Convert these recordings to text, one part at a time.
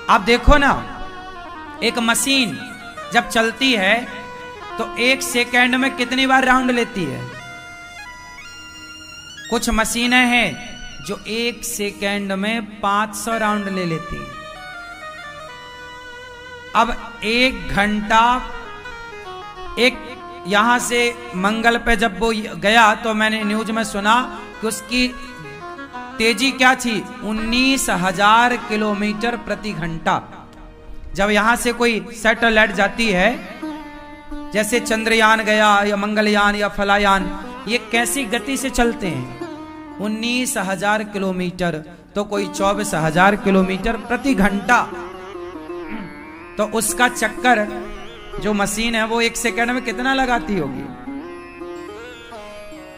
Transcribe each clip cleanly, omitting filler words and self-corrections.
आप देखो ना, एक मशीन जब चलती है तो 1 सेकंड में कितनी बार राउंड लेती है। कुछ मशीनें हैं जो 1 सेकंड में 500 राउंड ले लेती है। अब 1 घंटा, एक यहां से मंगल पे जब वो गया तो मैंने न्यूज में सुना कि उसकी तेजी क्या थी, 19,000 किलोमीटर प्रति घंटा। जब यहां से कोई सैटेलाइट जाती है, जैसे चंद्रयान गया या मंगलयान या फलायान, ये कैसी गति से चलते हैं, 19,000 किलोमीटर, तो कोई 24,000 किलोमीटर प्रति घंटा। तो उसका चक्कर जो मशीन है वो 1 सेकंड में कितना लगाती होगी।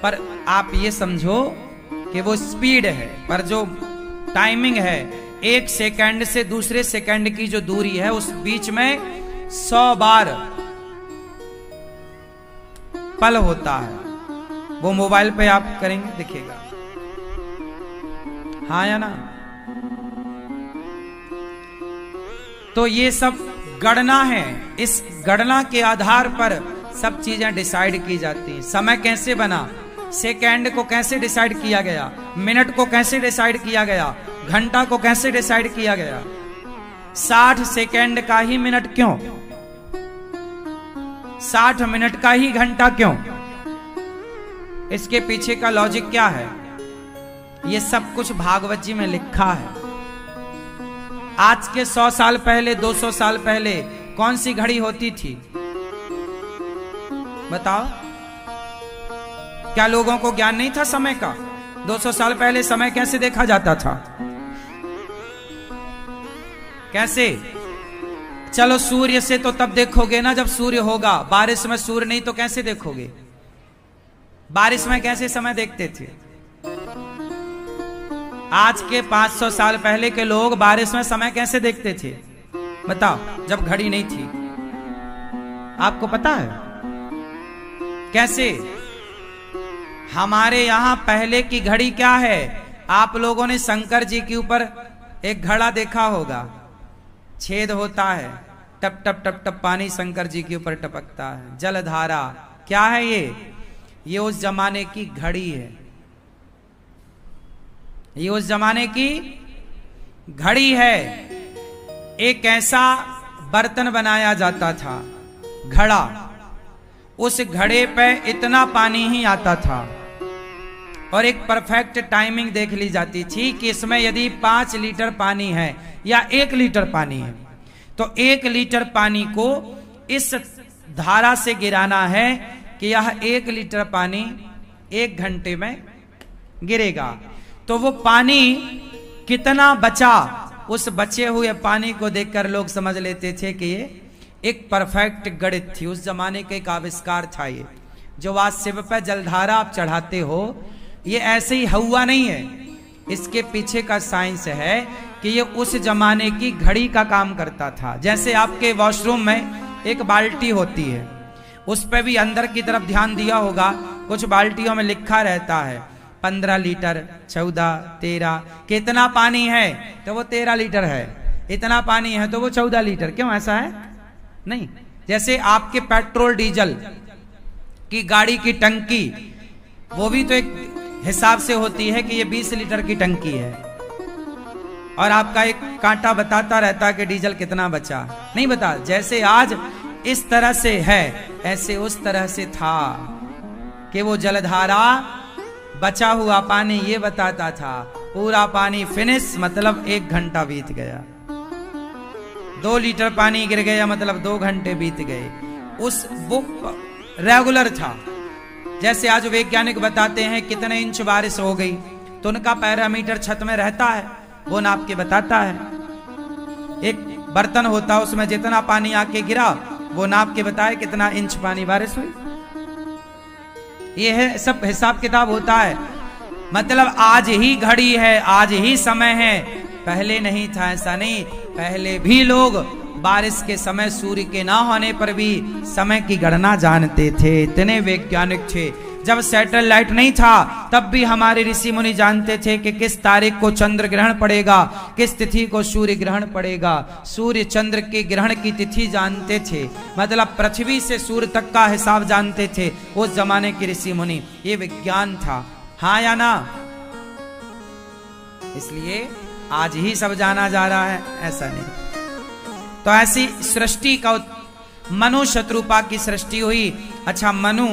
पर आप ये समझो कि वो स्पीड है, पर जो टाइमिंग है, 1 सेकंड से दूसरे सेकंड की जो दूरी है उस बीच में 100 बार पल होता है। वो मोबाइल पे आप करेंगे दिखेगा, हाँ या ना। तो ये सब गणना है, इस गणना के आधार पर सब चीजें डिसाइड की जाती हैं। समय कैसे बना, सेकंड को कैसे डिसाइड किया गया, मिनट को कैसे डिसाइड किया गया, घंटा को कैसे डिसाइड किया गया। 60 सेकंड का ही मिनट क्यों, 60 मिनट का ही घंटा क्यों, इसके पीछे का लॉजिक क्या है, ये सब कुछ भागवत जी में लिखा है। आज के 100 साल पहले, 200 साल पहले कौन सी घड़ी होती थी बताओ। क्या लोगों को ज्ञान नहीं था समय का? 200 साल पहले समय कैसे देखा जाता था, कैसे? चलो सूर्य से तो तब देखोगे ना जब सूर्य होगा, बारिश में सूर्य नहीं तो कैसे देखोगे? बारिश में कैसे समय देखते थे? आज के 500 साल पहले के लोग बारिश में समय कैसे देखते थे बताओ, जब घड़ी नहीं थी। आपको पता है कैसे? हमारे यहां पहले की घड़ी क्या है? आप लोगों ने शंकर जी के ऊपर एक घड़ा देखा होगा, छेद होता है, टप टप टप टप पानी शंकर जी के ऊपर टपकता है, जलधारा। क्या है ये उस जमाने की घड़ी है, ये उस जमाने की घड़ी है। एक ऐसा बर्तन बनाया जाता था, घड़ा, उस घड़े पे इतना पानी ही आता था और एक परफेक्ट टाइमिंग देख ली जाती थी कि इसमें यदि 5 लीटर पानी है या 1 लीटर पानी है तो 1 लीटर पानी को इस धारा से गिराना है कि यह 1 लीटर पानी 1 घंटे में गिरेगा। तो वो पानी कितना बचा, उस बचे हुए पानी को देखकर लोग समझ लेते थे कि ये एक परफेक्ट गणित थी। उस जमाने का एक आविष्कार था ये। जो आज शिव पे जलधारा आप चढ़ाते हो, ये ऐसे ही हुआ नहीं है, इसके पीछे का साइंस है कि ये उस जमाने की घड़ी का काम करता था। जैसे आपके वॉशरूम में एक बाल्टी होती है, उस पे भी अंदर की तरफ ध्यान दिया होगा, कुछ बाल्टियों में लिखा रहता है 15 लीटर, 14, 13, कितना पानी है तो वो 13 लीटर है, इतना पानी है तो वो 14 लीटर। क्यों ऐसा है? नहीं। जैसे आपके पेट्रोल डीजल की गाड़ी की टंकी, वो भी तो एक हिसाब से होती है कि ये 20 लीटर की टंकी है और आपका एक कांटा बताता रहता है कि डीजल कितना बचा, नहीं बता। जैसे आज इस तरह से है, ऐसे उस तरह से था कि वो जलधारा बचा हुआ पानी ये बताता था, पूरा पानी फिनिश मतलब 1 घंटा बीत गया, 2 लीटर पानी गिर गया मतलब 2 घंटे बीत गए। उस बुक रेगुलर था। जैसे आज वैज्ञानिक बताते हैं कितने इंच बारिश हो गई, तो उनका पैरामीटर छत में रहता है, वो नाप के बताता है। एक बर्तन होता है, उसमें जितना पानी आके गिरा वो नाप के बताए कितना इंच पानी बारिश हुई। ये है सब हिसाब किताब होता है। मतलब आज ही घड़ी है, आज ही समय है, पहले नहीं था, ऐसा नहीं। पहले भी लोग बारिश के समय सूर्य के ना होने पर भी समय की गणना जानते थे, इतने वैज्ञानिक थे। जब सैटेलाइट नहीं था तब भी हमारे ऋषि मुनि जानते थे कि किस तारीख को चंद्र ग्रहण पड़ेगा, किस तिथि को सूर्य ग्रहण पड़ेगा। सूर्य चंद्र के ग्रहण की तिथि जानते थे, मतलब पृथ्वी से सूर्य तक का हिसाब जानते थे उस जमाने के ऋषि मुनि। ये विज्ञान था, हाँ या ना? इसलिए आज ही सब जाना जा रहा है, ऐसा नहीं। तो ऐसी सृष्टि का मनु शत्रुपा की सृष्टि हुई। अच्छा, मनु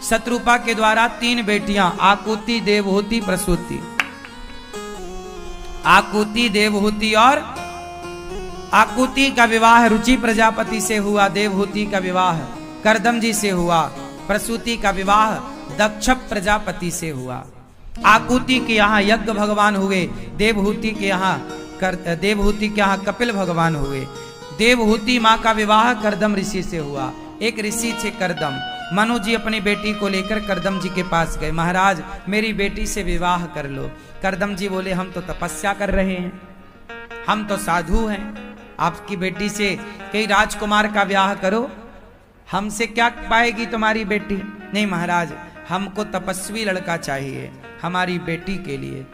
शत्रुपा के द्वारा 3 बेटियां, आकुति, देवहूति, प्रसूति। आकुति, देवहूति और आकुति का विवाह रुचि प्रजापति से हुआ, देवहूति का विवाह करदम जी से हुआ, प्रसूति का विवाह दक्ष प्रजापति से हुआ। आकुति के यहाँ यज्ञ भगवान हुए, देवहूति के यहाँ कपिल भगवान हुए। देवहूति माँ का विवाह करदम ऋषि से हुआ। एक ऋषि थे करदम। मनु जी अपनी बेटी को लेकर करदम जी के पास गए, महाराज मेरी बेटी से विवाह कर लो। करदम जी बोले हम तो तपस्या कर रहे हैं, हम तो साधु हैं, आपकी बेटी से कई राजकुमार का ब्याह करो, हमसे क्या पाएगी तुम्हारी बेटी? नहीं महाराज, हमको तपस्वी लड़का चाहिए हमारी बेटी के लिए।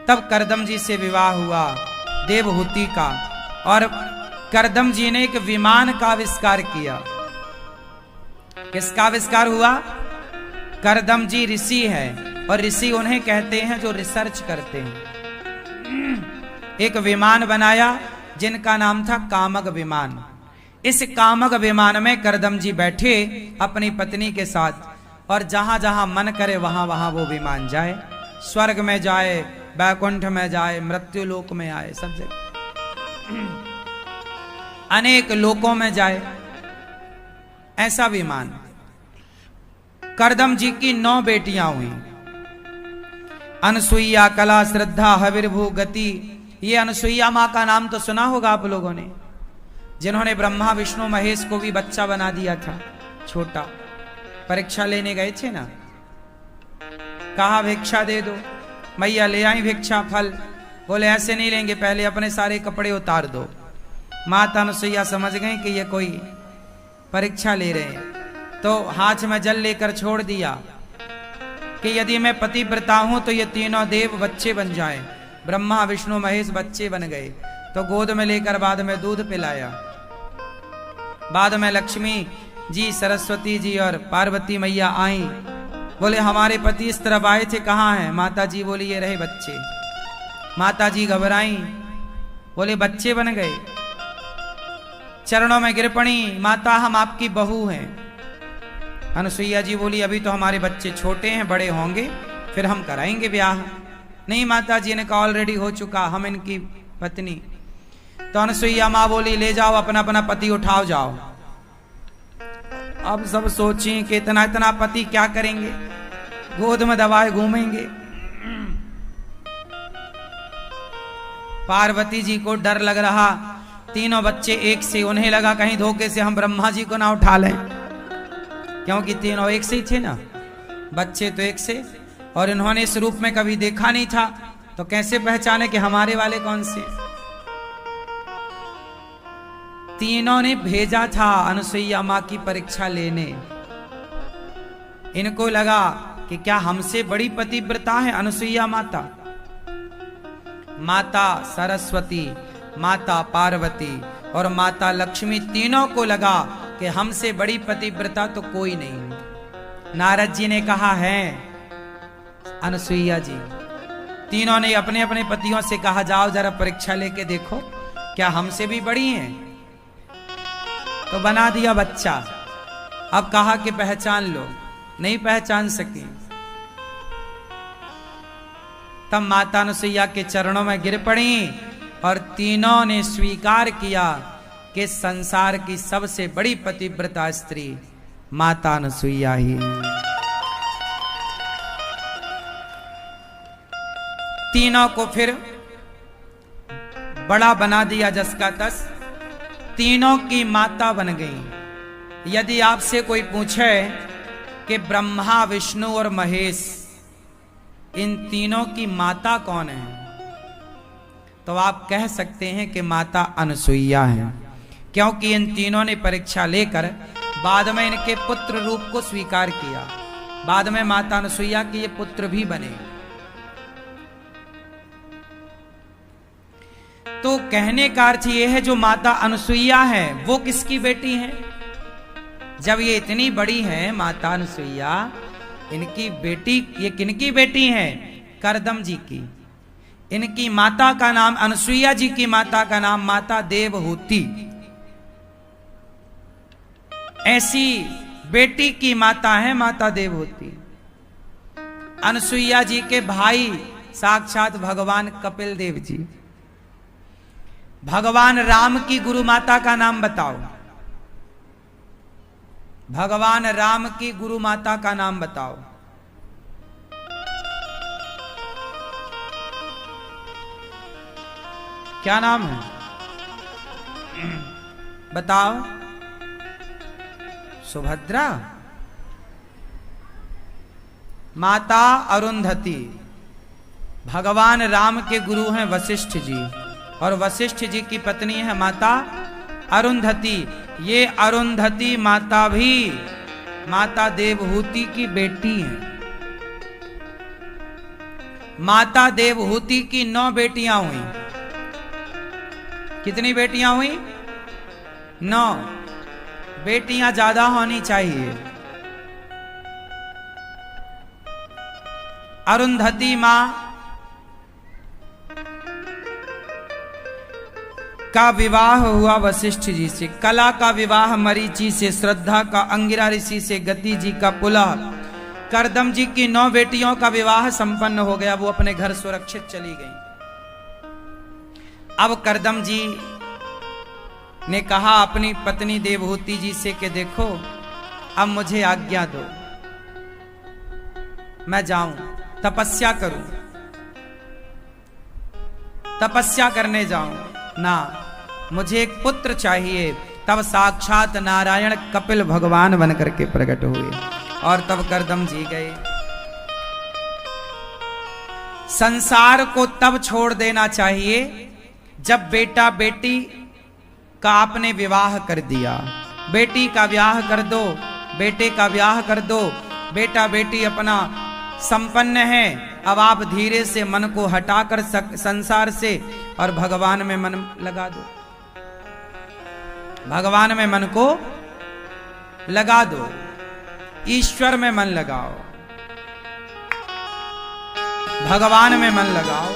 तब करदम जी से विवाह हुआ देवहूति का, और करदम जी ने एक विमान का आविष्कार किया। किसका आविष्कार हुआ? करदम जी ऋषि है, और ऋषि उन्हें कहते हैं जो रिसर्च करते हैं। एक विमान बनाया जिनका नाम था कामग विमान। इस कामग विमान में करदम जी बैठे अपनी पत्नी के साथ, और जहां जहां मन करे वहां वहां वो विमान जाए, स्वर्ग में जाए, बैकुंठ में जाए, मृत्यु लोक में आए, सब जगह अनेक लोकों में जाए, ऐसा विमान। करदम जी की 9 बेटियां हुई, अनसुईया, कला, श्रद्धा, हविर्भू, गति। ये अनसुईया माँ का नाम तो सुना होगा आप लोगों ने, जिन्होंने ब्रह्मा विष्णु महेश को भी बच्चा बना दिया था छोटा। परीक्षा लेने गए थे ना, कहा भिक्षा दे दो, मैया ले आई भिक्षा फल। बोले ऐसे नहीं लेंगे, पहले अपने सारे कपड़े उतार दो। माता अनुसुईया समझ गई कि ये कोई परीक्षा ले रहे हैं, तो हाथ में जल लेकर छोड़ दिया कि यदि मैं पतिव्रता हूं तो ये तीनों देव बच्चे बन जाएं। ब्रह्मा विष्णु महेश बच्चे बन गए, तो गोद में लेकर बाद में दूध पिलाया। बाद में लक्ष्मी जी, सरस्वती जी और पार्वती मैया आई। बोले हमारे पति इस तरफ आए थे, कहाँ हैं? माता जी बोली ये रहे बच्चे। माता जी घबराई, बोले बच्चे बन गए। चरणों में गिर पड़ी, माता हम आपकी बहू हैं। अनुसुईया जी बोली अभी तो हमारे बच्चे छोटे हैं, बड़े होंगे फिर हम कराएंगे ब्याह। नहीं माता जी, इनका ऑलरेडी हो चुका, हम इनकी पत्नी। तो अनुसुईया माँ बोली ले जाओ अपना अपना पति उठाओ जाओ। अब सब सोची कि इतना इतना पति क्या करेंगे, गोद में दबाए घूमेंगे। पार्वती जी को डर लग रहा, तीनों बच्चे एक से, उन्हें लगा कहीं धोखे से हम ब्रह्मा जी को ना उठा लें, क्योंकि तीनों एक से ही थे ना, बच्चे तो एक से, और इन्होंने इस रूप में कभी देखा नहीं था, तो कैसे पहचाने कि हमारे वाले कौन से। तीनों ने भेजा था अनुसुईया माँ की परीक्षा लेने। इनको लगा कि क्या हमसे बड़ी पतिव्रता है अनुसुईया माता, माता सरस्वती, माता पार्वती और माता लक्ष्मी। तीनों को लगा कि हमसे बड़ी पतिव्रता तो कोई नहीं। नारद जी ने कहा है अनुसुईया जी। तीनों ने अपने अपने पतियों से कहा जाओ जरा परीक्षा लेके देखो क्या हमसे भी बड़ी हैं। तो बना दिया बच्चा। अब कहा कि पहचान लो, नहीं पहचान सकी। तब माता अनुसुईया के चरणों में गिर पड़ी और तीनों ने स्वीकार किया कि संसार की सबसे बड़ी पतिव्रता स्त्री माता अनुसुईया ही। तीनों को फिर बड़ा बना दिया जस का तस, तीनों की माता बन गई। यदि आपसे कोई पूछे कि ब्रह्मा विष्णु और महेश इन तीनों की माता कौन है, तो आप कह सकते हैं कि माता अनुसुईया है, क्योंकि इन तीनों ने परीक्षा लेकर बाद में इनके पुत्र रूप को स्वीकार किया। बाद में माता अनुसुईया के ये पुत्र भी बने। तो कहने का अर्थ ये है, जो माता अनुसुईया है वो किसकी बेटी है? जब ये इतनी बड़ी है माता अनुसुईया, इनकी बेटी, ये किनकी बेटी है? करदम जी की। इनकी माता का नाम, अनुसुईया जी की माता का नाम माता देवहूति। ऐसी बेटी की माता है माता देवहूति। अनुसुईया जी के भाई साक्षात भगवान कपिल देव जी। भगवान राम की गुरु माता का नाम बताओ। भगवान राम की गुरु माता का नाम बताओ। क्या नाम है? बताओ। सुभद्रा। माता अरुंधति। भगवान राम के गुरु हैं वशिष्ठ जी, और वशिष्ठ जी की पत्नी है माता अरुंधति। ये अरुंधति माता भी माता देवहूति की बेटी है। माता देवहूति की 9 बेटियां हुई। कितनी बेटियां हुई? 9। बेटियां ज्यादा होनी चाहिए। अरुंधति मां का विवाह हुआ वशिष्ठ जी से, कला का विवाह मरीचि से, श्रद्धा का अंगिरा ऋषि से, गति जी का पुलह। करदम जी की 9 बेटियों का विवाह संपन्न हो गया, वो अपने घर सुरक्षित चली गई। अब करदम जी ने कहा अपनी पत्नी देवहूति जी से कि देखो, अब मुझे आज्ञा दो, मैं जाऊं तपस्या करूं, तपस्या करने जाऊं ना, मुझे एक पुत्र चाहिए। तब साक्षात नारायण कपिल भगवान बनकर के प्रकट हुए, और तब करदम जी गए। संसार को तब छोड़ देना चाहिए जब बेटा बेटी का आपने विवाह कर दिया। बेटी का ब्याह कर दो, बेटे का ब्याह कर दो, बेटा बेटी अपना संपन्न है। अब आप धीरे से मन को हटाकर संसार से और भगवान में मन लगा दो। भगवान में मन को लगा दो, ईश्वर में मन लगाओ, भगवान में मन लगाओ।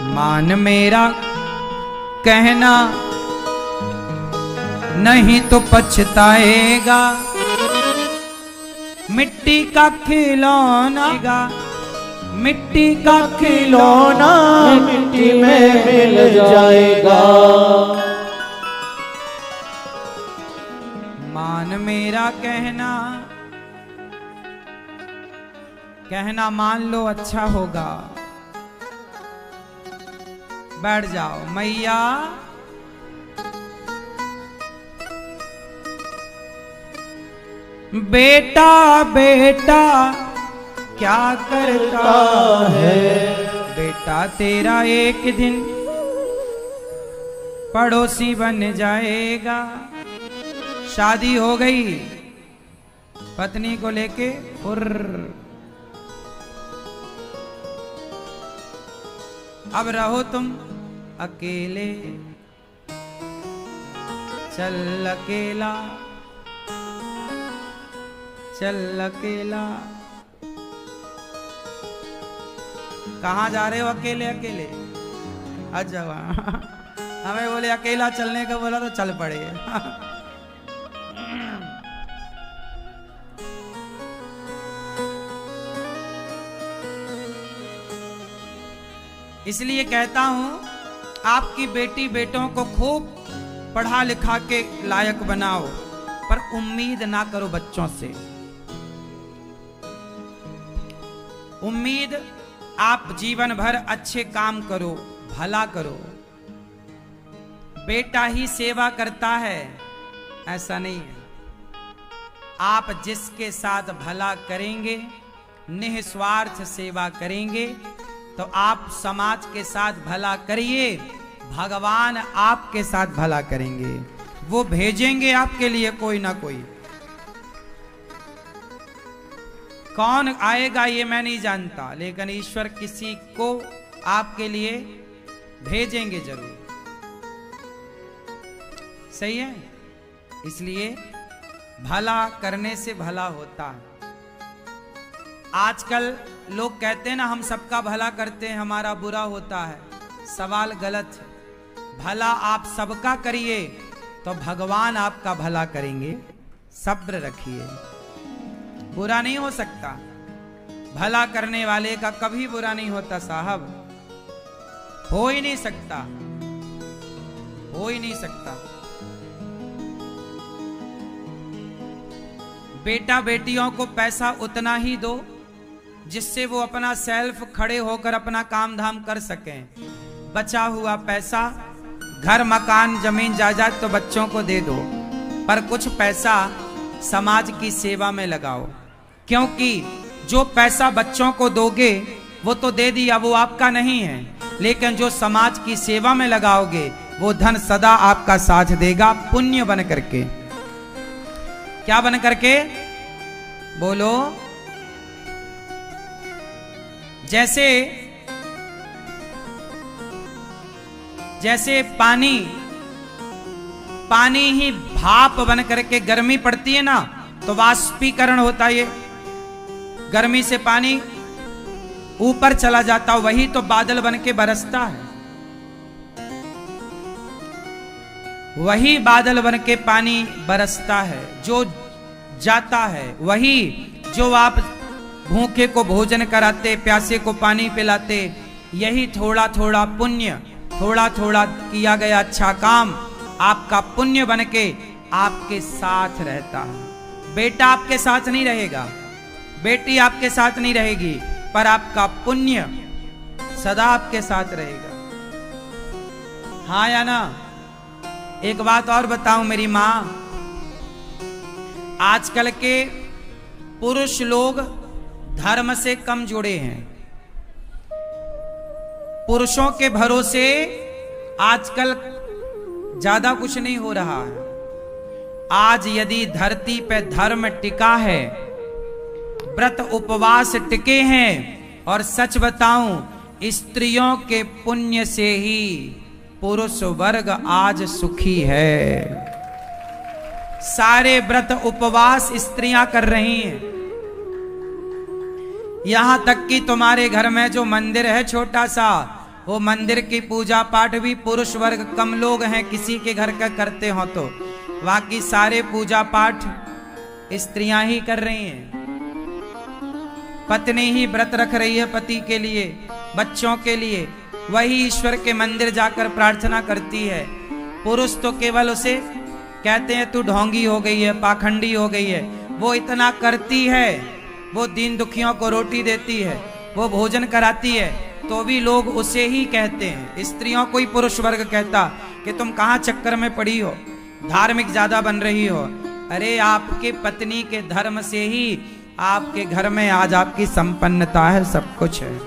मान मेरा कहना नहीं तो पछताएगा, मिट्टी का खिलौना, मिट्टी का खिलौना मिट्टी में मिल जाएगा। मान मेरा कहना, कहना मान लो अच्छा होगा। बैठ जाओ मैया। बेटा बेटा क्या करता है, बेटा तेरा एक दिन पड़ोसी बन जाएगा। शादी हो गई, पत्नी को लेके अब रहो तुम अकेले, चल अकेला, चल अकेला। कहाँ जा रहे हो अकेले अकेले? अच्छा हमें बोले अकेला चलने का बोला तो चल पड़े। इसलिए कहता हूं, आपकी बेटी बेटों को खूब पढ़ा लिखा के लायक बनाओ, पर उम्मीद ना करो बच्चों से। उम्मीद आप जीवन भर अच्छे काम करो, भला करो। बेटा ही सेवा करता है ऐसा नहीं है। आप जिसके साथ भला करेंगे, निस्वार्थ सेवा करेंगे, तो आप समाज के साथ भला करिए, भगवान आपके साथ भला करेंगे। वो भेजेंगे आपके लिए कोई ना कोई। कौन आएगा ये मैं नहीं जानता, लेकिन ईश्वर किसी को आपके लिए भेजेंगे जरूर। सही है? इसलिए भला करने से भला होता है। आजकल लोग कहते हैं ना, हम सबका भला करते हैं, हमारा बुरा होता है। सवाल गलत है। भला आप सबका करिए तो भगवान आपका भला करेंगे। सब्र रखिए, बुरा नहीं हो सकता। भला करने वाले का कभी बुरा नहीं होता साहब, हो ही नहीं सकता, हो ही नहीं सकता। बेटा बेटियों को पैसा उतना ही दो जिससे वो अपना सेल्फ खड़े होकर अपना काम धाम कर सकें। बचा हुआ पैसा, घर मकान जमीन जायदाद तो बच्चों को दे दो, पर कुछ पैसा समाज की सेवा में लगाओ। क्योंकि जो पैसा बच्चों को दोगे वो तो दे दिया, वो आपका नहीं है, लेकिन जो समाज की सेवा में लगाओगे वो धन सदा आपका साथ देगा, पुण्य बन करके। क्या बन करके? बोलो। जैसे पानी ही भाप बन करके गर्मी पड़ती है ना, तो वाष्पीकरण होता है, गर्मी से पानी ऊपर चला जाता, वही तो बादल बन के बरसता है। वही बादल बन के पानी बरसता है, जो जाता है। वही जो आप भूखे को भोजन कराते, प्यासे को पानी पिलाते, यही थोड़ा थोड़ा पुण्य, थोड़ा थोड़ा किया गया अच्छा काम आपका पुण्य बन के आपके साथ रहता है। बेटा आपके साथ नहीं रहेगा, बेटी आपके साथ नहीं रहेगी, पर आपका पुण्य सदा आपके साथ रहेगा। हाँ या ना? एक बात और बताऊं मेरी मां, आजकल के पुरुष लोग धर्म से कम जुड़े हैं। पुरुषों के भरोसे आजकल ज्यादा कुछ नहीं हो रहा है। आज यदि धरती पे धर्म टिका है, व्रत उपवास टिके हैं, और सच बताऊं स्त्रियों के पुण्य से ही पुरुष वर्ग आज सुखी है। सारे व्रत उपवास स्त्रियां कर रही हैं। यहां तक कि तुम्हारे घर में जो मंदिर है छोटा सा, वो मंदिर की पूजा पाठ भी पुरुष वर्ग कम लोग हैं, किसी के घर का करते हो तो, बाकी सारे पूजा पाठ स्त्रियां ही कर रही हैं। पत्नी ही व्रत रख रही है पति के लिए, बच्चों के लिए, वही ईश्वर के मंदिर जाकर प्रार्थना करती है। पुरुष तो केवल उसे कहते हैं तू ढोंगी हो गई है, पाखंडी हो गई है। वो इतना करती है, वो दीन दुखियों को रोटी देती है, वो भोजन कराती है, तो भी लोग उसे ही कहते हैं। स्त्रियों को ही पुरुष वर्ग कहता कि तुम कहाँ चक्कर में पड़ी हो, धार्मिक ज्यादा बन रही हो। अरे आपके पत्नी के धर्म से ही आपके घर में आज आपकी संपन्नता है, सब कुछ है।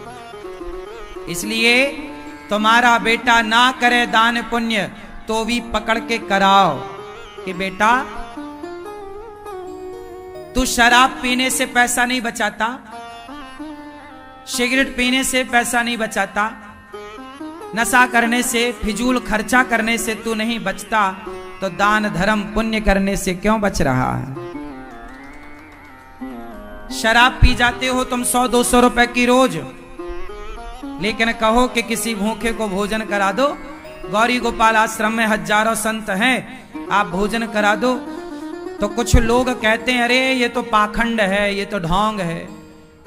इसलिए तुम्हारा बेटा ना करे दान पुण्य तो भी पकड़ के कराओ कि बेटा तू शराब पीने से पैसा नहीं बचाता, सिगरेट पीने से पैसा नहीं बचाता, नशा करने से, फिजूल खर्चा करने से तू नहीं बचता, तो दान धर्म पुण्य करने से क्यों बच रहा है? शराब पी जाते हो तुम 100-200 रुपए की रोज, लेकिन कहो कि किसी भूखे को भोजन करा दो। गौरी गोपाल आश्रम में हजारों संत हैं, आप भोजन करा दो, तो कुछ लोग कहते हैं अरे ये तो पाखंड है, ये तो ढोंग है।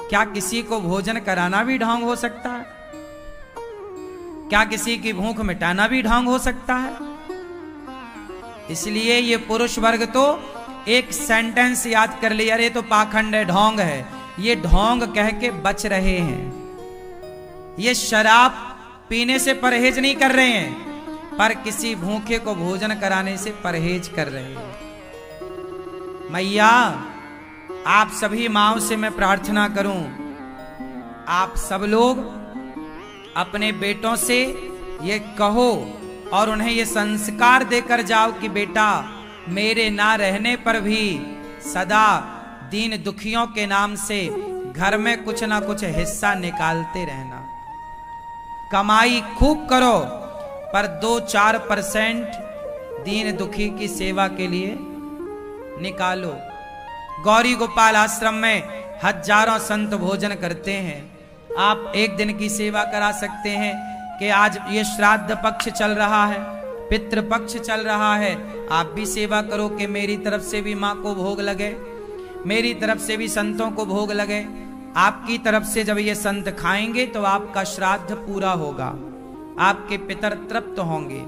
क्या किसी को भोजन कराना भी ढोंग हो सकता है? क्या किसी की भूख मिटाना भी ढोंग हो सकता है? इसलिए ये पुरुष वर्ग तो एक सेंटेंस याद कर लिया, अरे तो पाखंड है, ढोंग है, ये ढोंग कह के बच रहे हैं। ये शराब पीने से परहेज नहीं कर रहे हैं, पर किसी भूखे को भोजन कराने से परहेज कर रहे हैं। मैया आप सभी माओं से मैं प्रार्थना करूं, आप सब लोग अपने बेटों से ये कहो और उन्हें ये संस्कार देकर जाओ कि बेटा मेरे ना रहने पर भी सदा दीन दुखियों के नाम से घर में कुछ ना कुछ हिस्सा निकालते रहना। कमाई खूब करो, पर 2-4% दीन दुखी की सेवा के लिए निकालो। गौरी गोपाल आश्रम में हजारों संत भोजन करते हैं। आप एक दिन की सेवा करा सकते हैं कि आज ये श्राद्ध पक्ष चल रहा है, पितृ पक्ष चल रहा है, आप भी सेवा करो कि मेरी तरफ से भी माँ को भोग लगे, मेरी तरफ से भी संतों को भोग लगे। आपकी तरफ से जब ये संत खाएंगे तो आपका श्राद्ध पूरा होगा, आपके पितर तृप्त होंगे।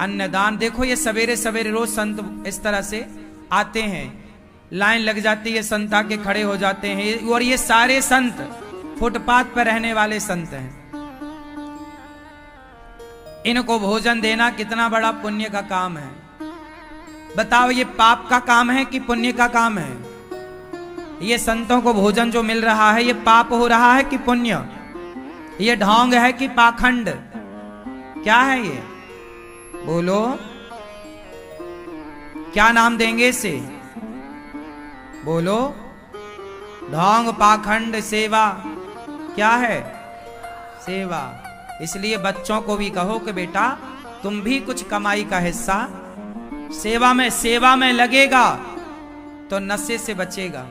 अन्नदान, देखो ये सवेरे सवेरे रोज संत इस तरह से आते हैं, लाइन लग जाती है, संत आके खड़े हो जाते हैं। और ये सारे संत फुटपाथ पर रहने वाले संत हैं। इनको भोजन देना कितना बड़ा पुण्य का काम है। बताओ, ये पाप का काम है कि पुण्य का काम है? ये संतों को भोजन जो मिल रहा है, ये पाप हो रहा है कि पुण्य? ये ढोंग है कि पाखंड? क्या है ये? बोलो, क्या नाम देंगे इसे? बोलो। ढोंग, पाखंड, सेवा क्या है? सेवा। इसलिए बच्चों को भी कहो कि बेटा तुम भी कुछ कमाई का हिस्सा सेवा में लगेगा तो नशे से बचेगा।